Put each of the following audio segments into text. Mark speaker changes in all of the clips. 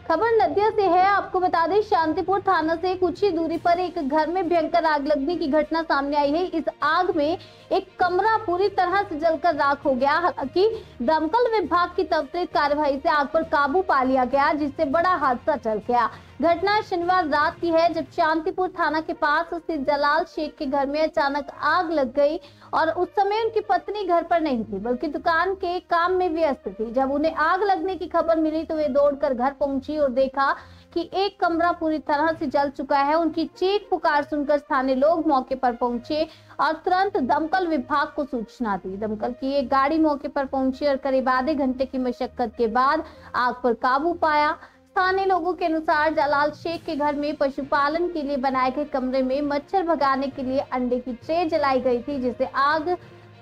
Speaker 1: खबर नदिया से है। आपको बता दें, शांतिपुर थाना से कुछ ही दूरी पर एक घर में भयंकर आग लगने की घटना सामने आई है। इस आग में एक कमरा पूरी तरह से जलकर राख हो गया। हालांकि दमकल विभाग की त्वरित कार्यवाही से आग पर काबू पा लिया गया, जिससे बड़ा हादसा टल गया। घटना शनिवार रात की है, जब शांतिपुर थाना के पास स्थित जलाल शेख के घर में अचानक आग लग गई और उस समय उनकी पत्नी घर पर नहीं थी, बल्कि दुकान के काम में व्यस्त थी। जब उन्हें आग लगने की खबर मिली तो वे दौड़कर घर पहुंची और देखा कि एक कमरा पूरी तरह से जल चुका है। उनकी चीख पुकार सुनकर स्थानीय लोग मौके पर पहुंचे और तुरंत दमकल विभाग को सूचना दी। दमकल की एक गाड़ी मौके पर पहुंची और करीब आधे घंटे की मशक्कत के बाद आग पर काबू पाया। स्थानीय लोगों के अनुसार जलाल शेख के घर में पशुपालन के लिए बनाए गए कमरे में मच्छर भगाने के लिए अंडे की ट्रे जलाई गई थी, जिससे आग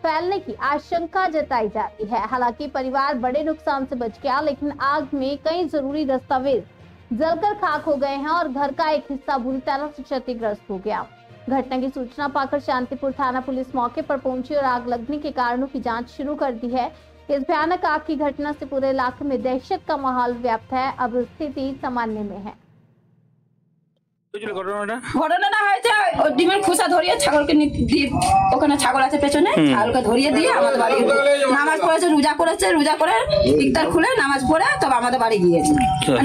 Speaker 1: फैलने की आशंका जताई जाती है। हालांकि परिवार बड़े नुकसान से बच गया, लेकिन आग में कई जरूरी दस्तावेज जलकर खाक हो गए हैं और घर का एक हिस्सा बुरी तरह से क्षतिग्रस्त हो गया। घटना की सूचना पाकर शांतिपुर थाना पुलिस मौके पर पहुंची और आग लगने के कारणों की जांच शुरू कर दी है। इस भयानक आग की घटना से पूरे इलाके में दहशत का माहौल व्याप्त है। अब स्थिति सामान्य में है।
Speaker 2: ঘটনাটা হয়েছে ওই ডিমের খোসা ধরিয়ে ছাগলকে দিয়ে, ওখানে ছাগল আছে পেছনে, ছাগলকে ধরিয়ে দিয়ে আমাদের বাড়ি নামাজ পড়েছে, রোজা করে ইফতার খুলে নামাজ পড়ে তবে আমাদের বাড়ি গিয়েছে।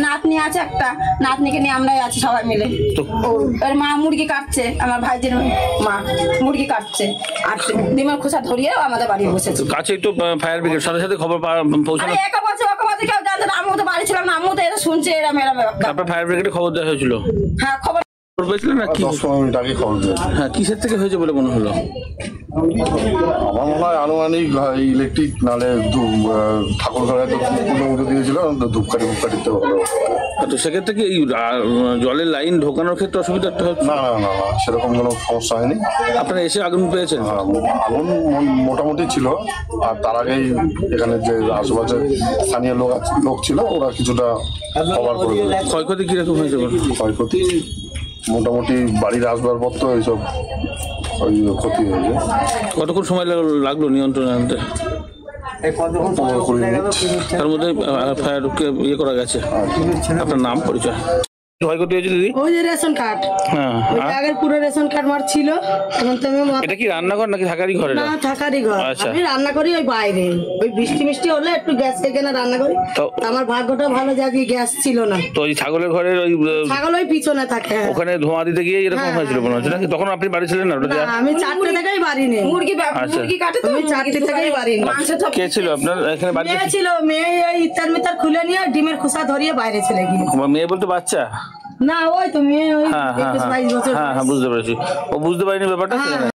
Speaker 2: নাতনি আছে একটা, নাতনিকে নিয়ে আমরাই আছি সবাই মিলে। ওর মা মুরগি কাটছে, আমার ভাইজির মা মুরগি কাটছে আর ডিমের খোসা ধরিয়ে আমাদের বাড়ি বসেছে।
Speaker 3: কাছে একটু ফায়ার ব্রিগেড সাথে সাথে খবর পৌঁছানো।
Speaker 2: একা বলছে ওকে বলছে কেউ জানতো না, আমিও তো বাড়ি ছিলাম না, আমিও তো এটা শুনছি এরম
Speaker 3: তারপর ফায়ার ব্রিগেডে খবর দেওয়া হয়েছিল।
Speaker 2: হ্যাঁ খবর
Speaker 3: পেয়েছিলেন না?
Speaker 4: 10 মিনিট আগে খবর দিয়েছে।
Speaker 3: হ্যাঁ, কিসের থেকে হয়েছে বলে মনে হলো?
Speaker 4: আমার মনে হয় আনুমানিক ইলেকট্রিক নালে ঠাকুর ঘরে পুজো দিয়েছিল, ধূপকাঠিতে হলো।
Speaker 3: তো সেক্ষেত্রে কি জলের লাইন ঢোকানোর ক্ষেত্রে অসুবিধা হচ্ছে?
Speaker 4: না না না না, সেরকম কোনো সমস্যা হয়নি।
Speaker 3: আপনারা এসে আগুন পেয়েছেন?
Speaker 4: আগুন মোটামুটি ছিল, আর তার আগেই এখানে যে আশেপাশে স্থানীয় লোক ছিল ওরা কিছুটা কভার করে দিল।
Speaker 3: ক্ষয়ক্ষতি কিরকম হয়েছে?
Speaker 4: ক্ষয়ক্ষতি মোটামুটি বাড়ির আসবাবপত্র এইসব ক্ষতি হয়েছে।
Speaker 3: কতক্ষণ সময় লাগলো নিয়ন্ত্রণে আনতে?
Speaker 4: 15-20 মিনিট।
Speaker 3: তার মধ্যে ফায়ারকে ইয়ে করা গেছে। আপনার নাম পরিচয়? ক্ষয়ক্ষতি হয়েছে দিদি?
Speaker 5: ওই যে রেশন কার্ড,
Speaker 3: হ্যাঁ,
Speaker 5: আগের পুরো রেশন কার্ড মার ছিল।
Speaker 3: এটা কি রান্নাঘর নাকি থাকারই ঘরে?
Speaker 5: না, থাকারই ঘর। আমি রান্না করি ওই বাইরে, ওই বৃষ্টি মিষ্টি হলে একটু গ্যাস এখানে রান্না করি। আমার ভাগ্যটা ভালো যে আগে গ্যাস ছিল না।
Speaker 3: তো ওই ছাগলের ঘরের ওই
Speaker 5: ছাগল ওই পিছনে থাকে,
Speaker 3: ওখানে ধোঁয়া দিতে গিয়ে এরকম হয়েছিল মনে হচ্ছে নাকি? তখন আপনি বাড়ি ছিলেন না?
Speaker 5: আমি 4টে থেকেই বাড়ি নেই, মুরগি কাটে তো আমি 4টে থেকেই বাড়ি নেই।
Speaker 3: কে ছিল আপনার এখানে?
Speaker 5: মেয়ে ছিল, মেয়ে ওই ইফতার মিফতার খুলে নিয়ে ডিমের খোসা ধরিয়ে বাইরে চলে গিয়েছে।
Speaker 3: মেয়ে বলতে বাচ্চা?
Speaker 5: না, ওই তো মেয়ে ওই 21-22 বছর।
Speaker 3: হ্যাঁ, বুঝতে পেরেছি। ও বুঝতে পারিনি ব্যাপারটা।